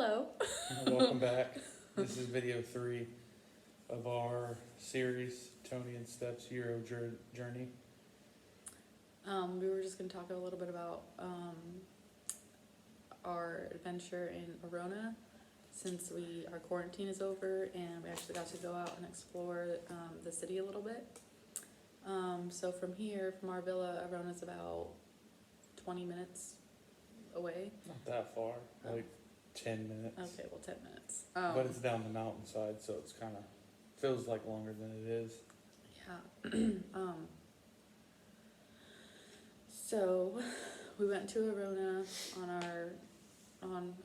Hello. Welcome back. This is video 3 of our series, Tony and Steph's Euro journey. We were just going to talk a little bit about our adventure in Verona since our quarantine is over and we actually got to go out and explore the city a little bit. So from here, from our villa, Verona's about 20 minutes away. Not that far, like 10 minutes. Okay, well 10 minutes. But it's down the mountainside, so it's kind of feels like longer than it is. Yeah. So we went to Verona on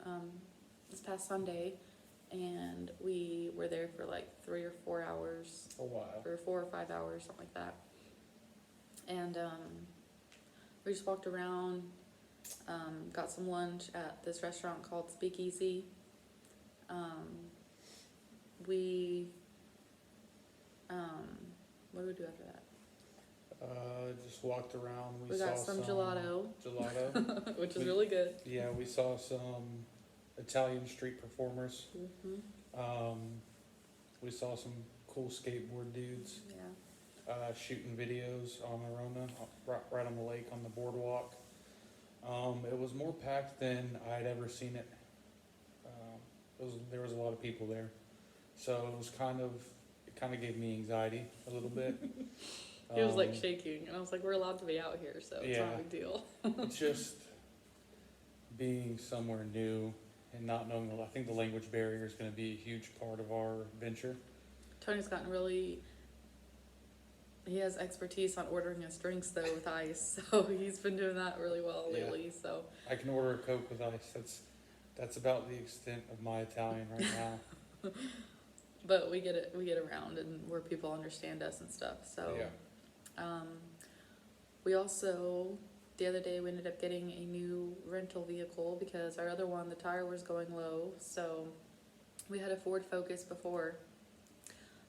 this past Sunday, and we were there for like 3 or 4 hours. A while. Or 4 or 5 hours, something like that. And we just walked around, got some lunch at this restaurant called Speakeasy. What did we do after that? Just walked around. We got some gelato. Gelato. Which is really good. Yeah, we saw some Italian street performers. Mm-hmm. We saw some cool skateboard dudes. Yeah. Shooting videos on Verona, right on the lake on the boardwalk. It was more packed than I'd ever seen it. There was a lot of people there, so it kind of gave me anxiety a little bit. He was like shaking, and I was like, "We're allowed to be out here, so it's not a big deal." It's just being somewhere new and not knowing. I think the language barrier is going to be a huge part of our adventure. Tony's gotten really. He has expertise on ordering his drinks though with ice, so he's been doing that really well lately. So I can order a Coke with ice. That's about the extent of my Italian right now. But we get around and where people understand us and stuff. So we also the other day we ended up getting a new rental vehicle because our other one, the tire was going low. So we had a Ford Focus before.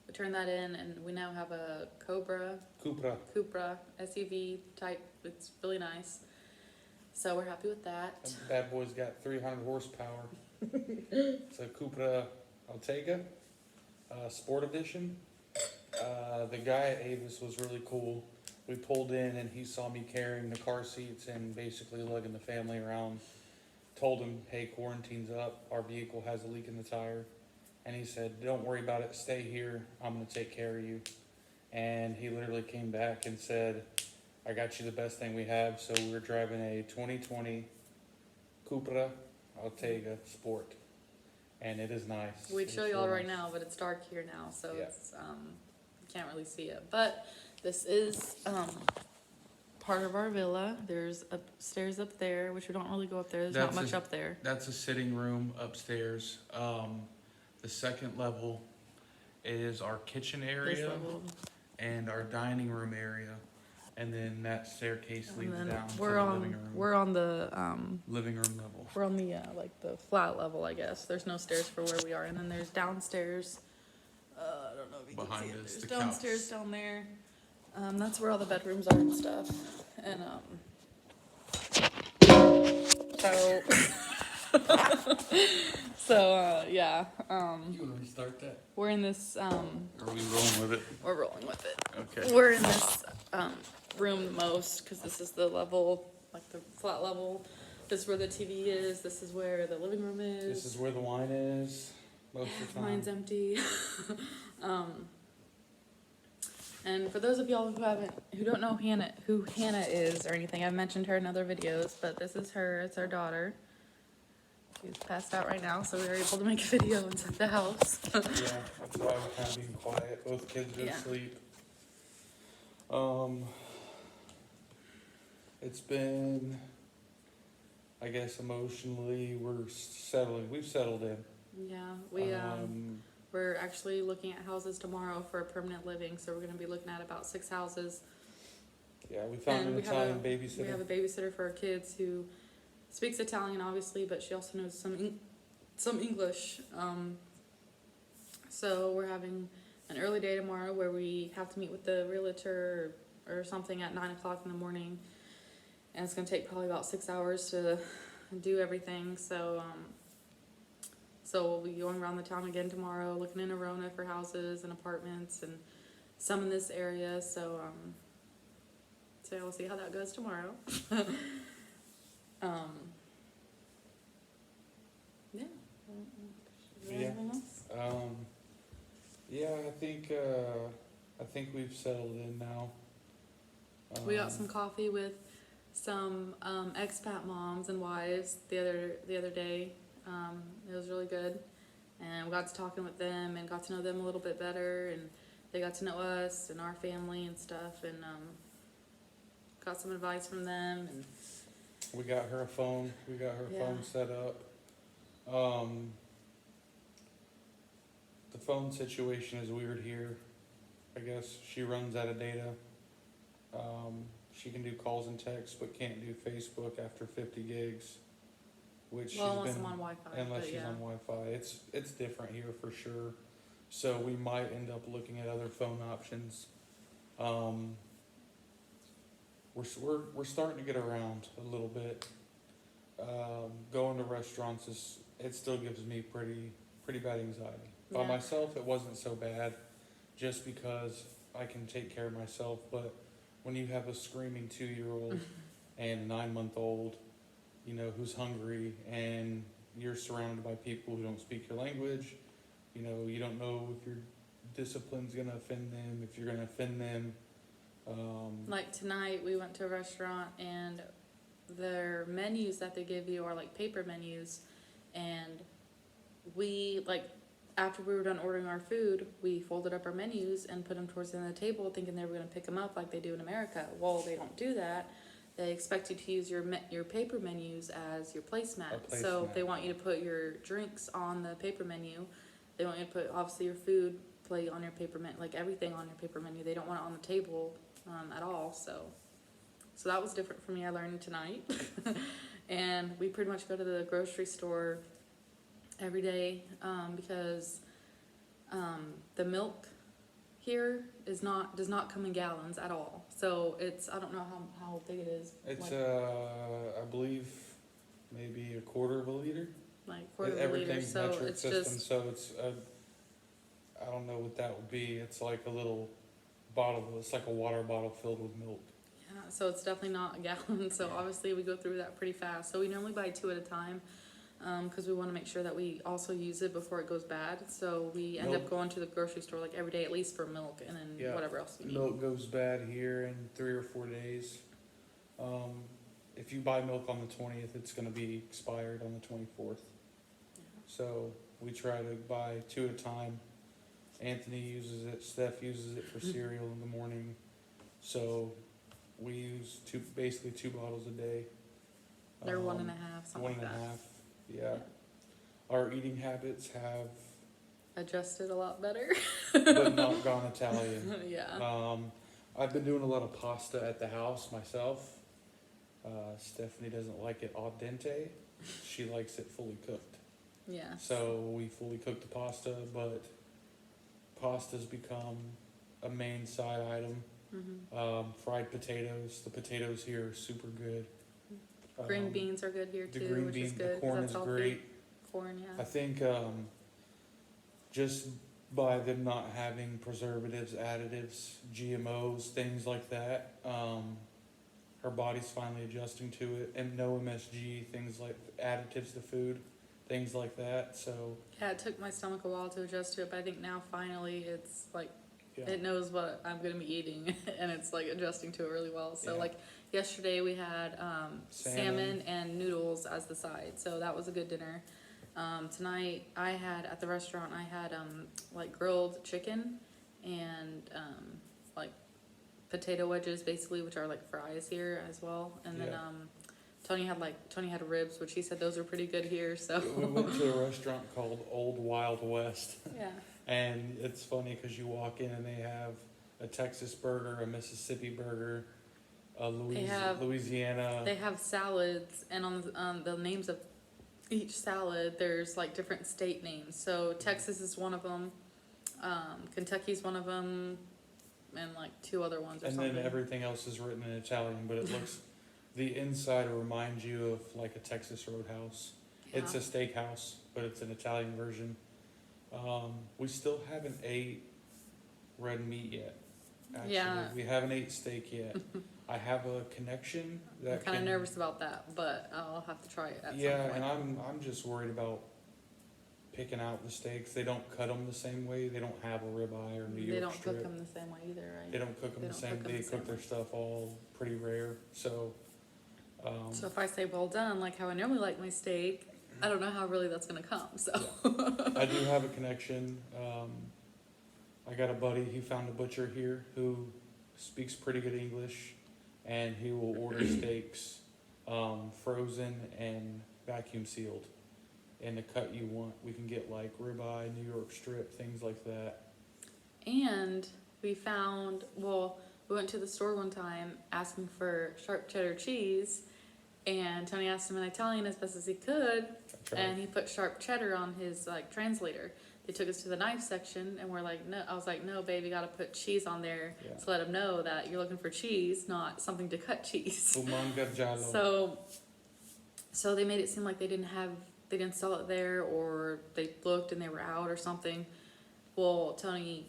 We turned that in, and we now have a Cupra SUV type. It's really nice. So we're happy with that. That bad boy's got 300 horsepower. It's a Cupra Ortega Sport Edition. The guy at Avis was really cool. We pulled in, and he saw me carrying the car seats and basically lugging the family around. Told him, hey, quarantine's up. Our vehicle has a leak in the tire. And he said, don't worry about it. Stay here. I'm going to take care of you. And he literally came back and said, I got you the best thing we have. So we're driving a 2020 Cupra Ortega Sport. And it is nice. We'd show y'all right now, but it's dark here now. So it's you can't really see it. But this is part of our villa. There's upstairs up there, which we don't really go up there. There's not much up there. That's a sitting room upstairs. The second level is our kitchen area and our dining room area, and then that staircase leads down to the living room. We're on the living room level. We're on the like the flat level, I guess. There's no stairs for where we are, and then there's downstairs. I don't know if you can see it. There's downstairs down there. That's where all the bedrooms are and stuff, and yeah. You want to restart that? We're in this. Are we rolling with it? We're rolling with it. Okay. We're in this room the most because this is the level, like the flat level. This is where the TV is. This is where the living room is. This is where the wine is. Most of the time. Mine's empty. And for those of y'all who don't know who Hannah is or anything, I've mentioned her in other videos, but this is her. It's our daughter. She's passed out right now, so we were able to make a video inside the house. Yeah, that's why we're kind of being quiet. Both kids are asleep. It's been, I guess, emotionally, we're settling. We've settled in. Yeah, we're actually looking at houses tomorrow for permanent living, so we're going to be looking at about 6 houses. Yeah, we found an Italian babysitter. We have a babysitter for our kids who speaks Italian, obviously, but she also knows some English. So we're having an early day tomorrow where we have to meet with the realtor or something at 9 o'clock in the morning, and it's going to take probably about 6 hours to do everything. So So we'll be going around the town again tomorrow, looking in Arona for houses and apartments and some in this area. So we'll see how that goes tomorrow. Yeah. Is there Yeah. anything else? Yeah, I think we've settled in now. We got some coffee with some expat moms and wives the other day. It was really good, and we got to talking with them and got to know them a little bit better, and they got to know us and our family and stuff, and got some advice from them. And We got her a phone. We got her Yeah. phone set up. The phone situation is weird here. I guess she runs out of data. She can do calls and texts, but can't do Facebook after 50 gigs, which well, she's unless been I'm on Wi-Fi, unless but she's yeah. on Wi-Fi. It's different here for sure. So we might end up looking at other phone options. We're starting to get around a little bit. Going to restaurants it still gives me pretty bad anxiety. By Yeah. myself, it wasn't so bad, just because I can take care of myself. But when you have a screaming 2-year-old and a 9-month-old, who's hungry, and you're surrounded by people who don't speak your language, you don't know if your discipline's gonna offend them, if you're gonna offend them. Like tonight, we went to a restaurant and their menus that they give you are like paper menus, and we after we were done ordering our food, we folded up our menus and put them towards the end of the table, thinking they were going to pick them up like they do in America. Well, they don't do that. They expect you to use your paper menus as your placemat. So placemat. they want you to put your drinks on the paper menu. They want you to put obviously your food plate on your paper menu, like everything on your paper menu. They don't want it on the table at all. So that was different for me. I learned tonight. And we pretty much go to the grocery store every day because the milk here does not come in gallons at all. So I don't know how big it is. It's like, I believe maybe a quarter of a liter. like quarter of a liter. Everything's So metric it's system, just so it's I don't know what that would be. It's like a little bottle. It's like a water bottle filled with milk. yeah. So it's definitely not a gallon. So obviously we go through that pretty fast. So we normally buy 2 at a time. Because we want to make sure that we also use it before it goes bad. So we end up Milk. going to the grocery store like every day, at least for milk, and then Yeah. whatever else we need. Milk goes bad here in 3 or 4 days. If you buy milk on the 20th, it's going to be expired on the 24th. Yeah. So we try to buy 2 at a time. Anthony uses it. Steph uses it for cereal in the morning. So we use basically 2 bottles a day. They're 1.5, something One like and a that. half. Yeah. Our eating habits have, Adjusted a lot better. but not gone Italian. Yeah. I've been doing a lot of pasta at the house myself. Stephanie doesn't like it al dente. She likes it fully cooked. Yeah. So we fully cook the pasta, but pasta's become a main side item. Mm-hmm. Fried potatoes. The potatoes here are super good. Green beans are good here The too, green which bean, is the good. 'cause corn that's is healthy. great. Corn, I yeah. think just by them not having preservatives, additives, GMOs, things like that, her body's finally adjusting to it, and no MSG, things like additives to food, things like that. So Yeah, it took my stomach a while to adjust to it, but I think now finally it's like yeah, it knows what I'm gonna be eating, and it's like adjusting to it really well. So Yeah. like yesterday we had salmon and noodles as the side, so that was a good dinner. Tonight I had at the restaurant like grilled chicken and like potato wedges basically, which are like fries here as well. And then Yeah. Tony had ribs, which he said those are pretty good here. So we went to a restaurant called Old Wild West. yeah. And it's funny because you walk in and they have a Texas burger, a Mississippi burger, a Louisiana. They have salads, and on the names of each salad, there's like different state names. So Texas is one of them, Kentucky's one of them, and like 2 other ones or And something. then everything else is written in Italian, but it looks, the inside reminds you of like a Texas Roadhouse. It's a steakhouse, but it's an Italian version. We still haven't ate red meat yet. Actually, Yeah. we haven't ate steak yet. I have a connection I'm that kind of can. nervous about that, but I'll have to try it at Yeah, some point. and I'm just worried about picking out the steaks. They don't cut them the same way. They don't have a ribeye or New York They don't strip. cook them the same way either, right? They don't cook them They the don't same. cook 'em They the same cook their way. stuff all pretty rare. So, So if I say well done, like how I normally like my steak, I don't know how really that's gonna come. So I do have a connection. I got a buddy. He found a butcher here who speaks pretty good English, and he will order steaks, frozen and vacuum sealed, in the cut you want. We can get like ribeye, New York strip, things like that. and we found we went to the store one time asking for sharp cheddar cheese, and Tony asked him in Italian as best as he could, I tried. and he put sharp cheddar on his like translator. They took us to the knife section, and we're like, no. I was like, no, babe, you gotta put cheese on there Yeah. to let them know that you're looking for cheese, not something to cut cheese. Umanga giallo. So they made it seem like they didn't sell it there, or they looked and they were out or something. Well, Tony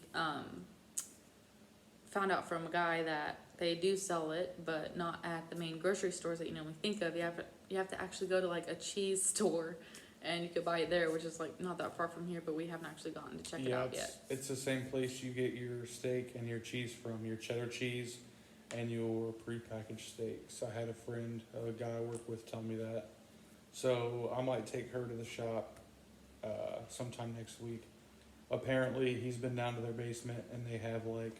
found out from a guy that they do sell it, but not at the main grocery stores that you normally think of. You have to actually go to like a cheese store, and you could buy it there, which is like not that far from here, but we haven't actually gotten to check it out yet. It's the same place you get your steak and your cheese from, your cheddar cheese and your prepackaged steaks. I had a friend, a guy I work with, tell me that. So I might take her to the shop sometime next week. Apparently, he's been down to their basement, and they have like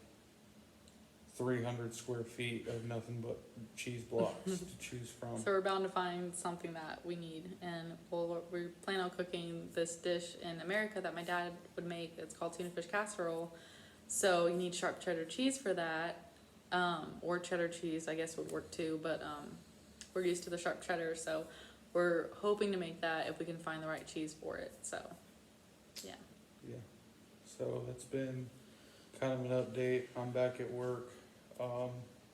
300 square feet of nothing but cheese blocks to choose from. So we're bound to find something that we need, and we plan on cooking this dish in America that my dad would make. It's called tuna fish casserole. So you need sharp cheddar cheese for that, or cheddar cheese, I guess would work too. But we're used to the sharp cheddar, so we're hoping to make that if we can find the right cheese for it. So, yeah. Yeah. So that's been kind of an update. I'm back at work.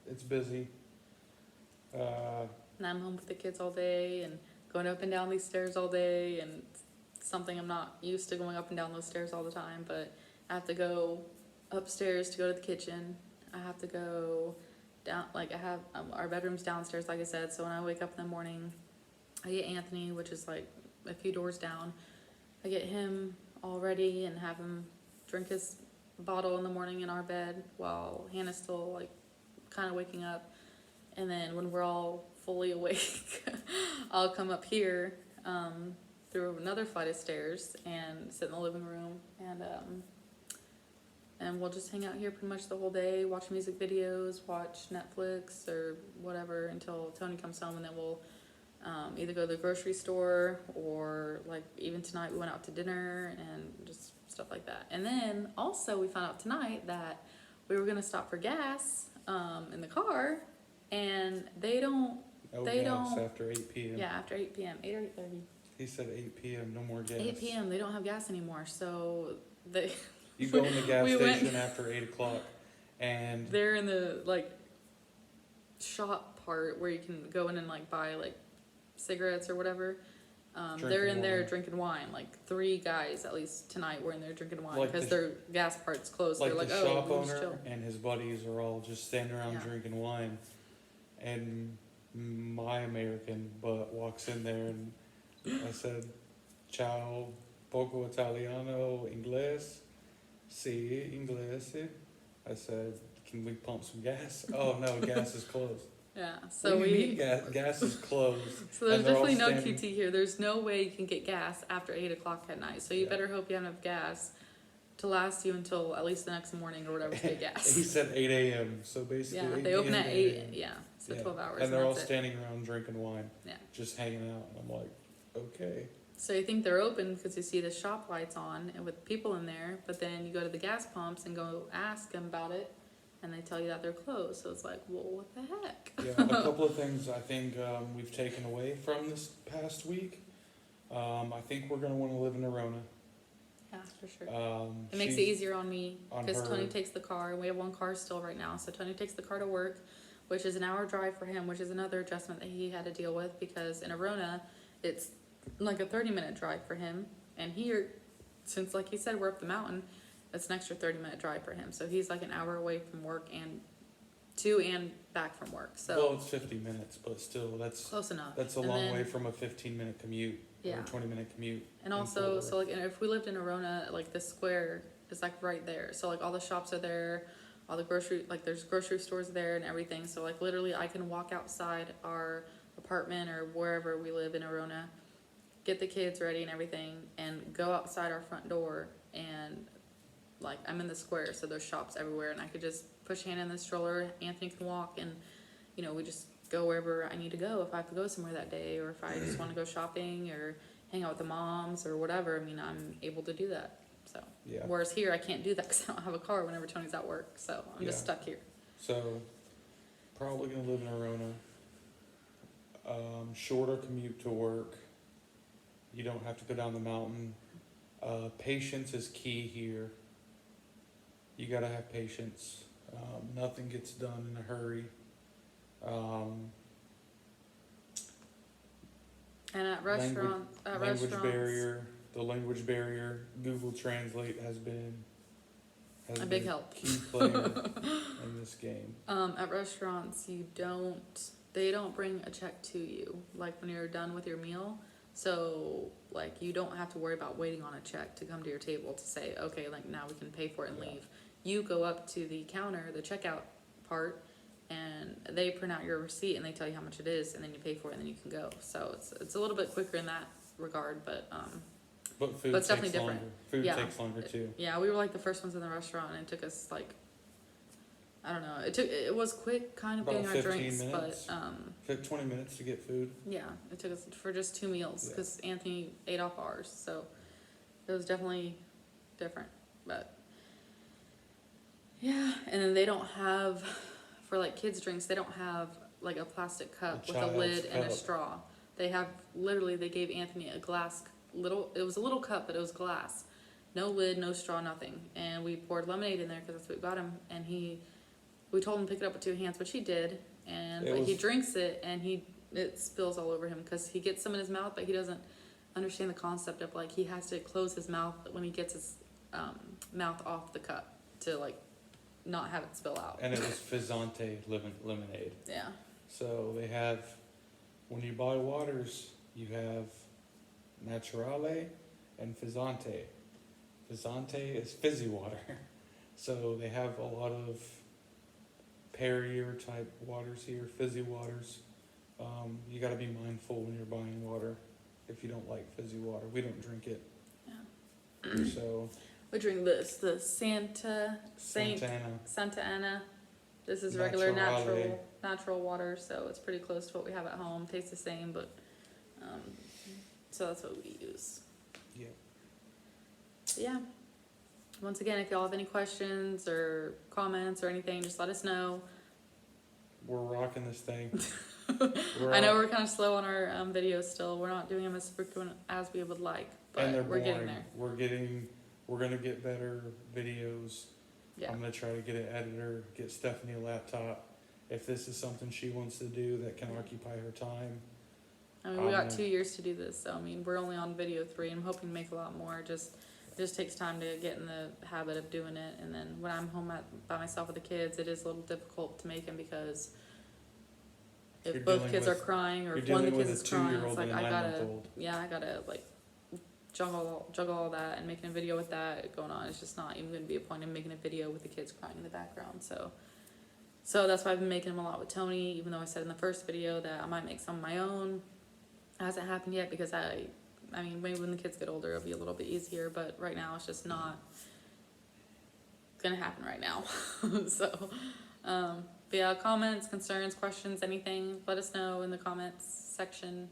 It's busy. And I'm home with the kids all day and going up and down these stairs all day, and it's something I'm not used to, going up and down those stairs all the time, but I have to go upstairs to go to the kitchen. I have to go down, like I have our bedroom's downstairs, like I said, so when I wake up in the morning, I get Anthony, which is like a few doors down. I get him all ready and have him drink his bottle in the morning in our bed while Hannah's still like kind of waking up, and then when we're all fully awake I'll come up here through another flight of stairs and sit in the living room, and we'll just hang out here pretty much the whole day, watch music videos, watch Netflix or whatever until Tony comes home, and then we'll either go to the grocery store, or like even tonight we went out to dinner and just stuff like that. And then also we found out tonight that we were gonna stop for gas in the car, and they don't. After 8 p.m. Yeah, after 8 p.m. 8 or 8:30. He said 8 p.m. No more gas. 8 p.m. They don't have gas anymore, so they. You go in the gas We went- station after 8 o'clock, and They're in the like shop part where you can go in and like buy like cigarettes or whatever. They're in there wine. drinking wine. Like 3 guys at least tonight were in there drinking wine Like because the- their gas part's closed. like They're like, the oh, shop we'll just owner chill. and his buddies are all just standing around Yeah. drinking wine, and my American butt walks in there, and I said, "Ciao, poco italiano, inglés, sí, inglés." I said, "Can we pump some gas?" Oh no, gas is closed. Yeah, What so do you mean we. gas is closed? So there's And they're all definitely no standing- QT here. There's no way you can get gas after 8 o'clock at night. So you Yeah. better hope you have enough gas to last you until at least the next morning or whatever to get gas. He said 8 a.m. So basically, Yeah, 8 they open p.m. at to 8. a.m. Yeah, so Yeah. 12 hours. And they're all that's it. standing around drinking wine, Yeah. just hanging out. And I'm like, okay. So you think they're open because you see the shop lights on and with people in there, but then you go to the gas pumps and go ask them about it, and they tell you that they're closed. So it's like, well, what the heck? Yeah, a couple of things I think we've taken away from this past week. I think we're gonna want to live in Arona. Yeah, for sure. It makes it she's- easier on me on because Tony her- takes the car, and we have one car still right now. So Tony takes the car to work, which is an hour drive for him, which is another adjustment that he had to deal with because in Arona, it's like a 30-minute drive for him. And here, since like he said, we're up the mountain, it's an extra 30-minute drive for him. So he's like an hour away from work and to and back from work. So Well, it's 50 minutes, but still, that's close enough. that's a And long then- way from a 15-minute commute Yeah. or a 20-minute commute. And in also, Fort so Worth. like, if we lived in Arona, like the square is like right there. So like all the shops are there, all the grocery, like there's grocery stores there and everything. So like literally I can walk outside our apartment or wherever we live in Arona, get the kids ready and everything, and go outside our front door, and like I'm in the square, so there's shops everywhere, and I could just push Hannah in the stroller, Anthony can walk, and you know, we just go wherever I need to go if I have to go somewhere that day, or if I just want to go shopping or hang out with the moms or whatever. I mean, I'm able to do that. So Yeah. whereas here I can't do that because I don't have a car whenever Tony's at work, so I'm just Yeah. stuck here. So, probably gonna live in Arona. Shorter commute to work. You don't have to go down the mountain. Patience is key here. You gotta have patience. Nothing gets done in a hurry. And at Language- restaurants, the language barrier, Google Translate has been a big help. key player in this game. At restaurants, they don't bring a check to you, like when you're done with your meal. So, like, you don't have to worry about waiting on a check to come to your table to say, okay, like, now we can pay for it and Yeah. leave. You go up to the counter, the checkout part, and they print out your receipt and they tell you how much it is, and then you pay for it and then you can go. So it's a little bit quicker in that regard, but But food But it's takes definitely longer. different. Food Yeah. takes longer too. yeah, we were like the first ones in the restaurant, and it took us like, I don't know, it was quick kind of About getting our 15 drinks, minutes. but 20 minutes to get food. yeah, it took us for just 2 meals Yeah. because Anthony ate off ours, so it was definitely different. But yeah, and then they don't have, for like kids drinks, they don't have like a plastic cup A with a child's lid and a cup. straw. They have literally, they gave Anthony a glass it was a little cup, but it was glass, no lid, no straw, nothing. And we poured lemonade in there because that's what we got him, and we told him to pick it up with 2 hands, which he did, and It but he was- drinks it and it spills all over him because he gets some in his mouth, but he doesn't understand the concept of like he has to close his mouth when he gets his mouth off the cup to like not have it spill out. And it was Fizzante lemonade. Yeah, So they have, when you buy waters, you have Naturale and Fizzante. Fizzante is fizzy water. So they have a lot of Perrier type waters here, fizzy waters. You gotta be mindful when you're buying water if you don't like fizzy water. We don't drink it. yeah. So, We drink the Santa Ana. This is regular Naturale. natural water, so it's pretty close to what we have at home. Tastes the same, but so that's what we use. Yeah. But yeah. Once again, if y'all have any questions or comments or anything, just let us know. We're rocking this thing. I know we're kind of slow on our videos still. We're not doing them as frequent as we would like, but And they're we're getting boring. there. We're gonna get better videos. Yeah. I'm gonna try to get an editor, get Stephanie a laptop. If this is something she wants to do that can occupy her time. I mean, we got Um, 2 years to do this, so I mean, we're only on video 3, and I'm hoping to make a lot more. It just takes time to get in the habit of doing it, and then when I'm home by myself with the kids, it is a little difficult to make them because if You're both dealing kids with- are crying or You're if one of dealing the with kids a is crying, 2-year-old it's like and a I gotta 9-month-old. like juggle all that and making a video with that going on. It's just not even gonna be a point in making a video with the kids crying in the background. So that's why I've been making them a lot with Tony, even though I said in the first video that I might make some of my own. It hasn't happened yet because I mean, maybe when the kids get older, it'll be a little bit easier, but right now it's just not gonna happen right now. So, but yeah, comments, concerns, questions, anything, let us know in the comments section.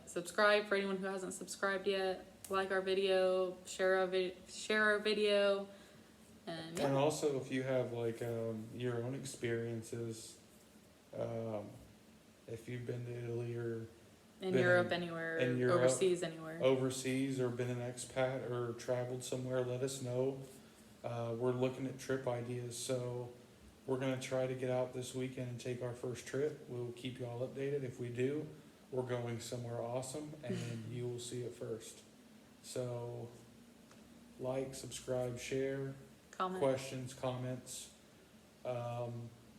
Subscribe for anyone who hasn't subscribed yet. Like our video, share our video, and yeah. And also, if you have like your own experiences, if you've been to Italy or in been Europe, anywhere, in Europe, overseas, anywhere. overseas or been an expat or traveled somewhere, let us know. We're looking at trip ideas, so we're gonna try to get out this weekend and take our first trip. We'll keep you all updated. If we do, we're going somewhere awesome, and you will see it first. So, like, subscribe, share, Comment. questions, comments.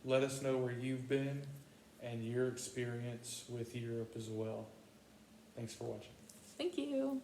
Let us know where you've been and your experience with Europe as well. Thanks for watching. Thank you.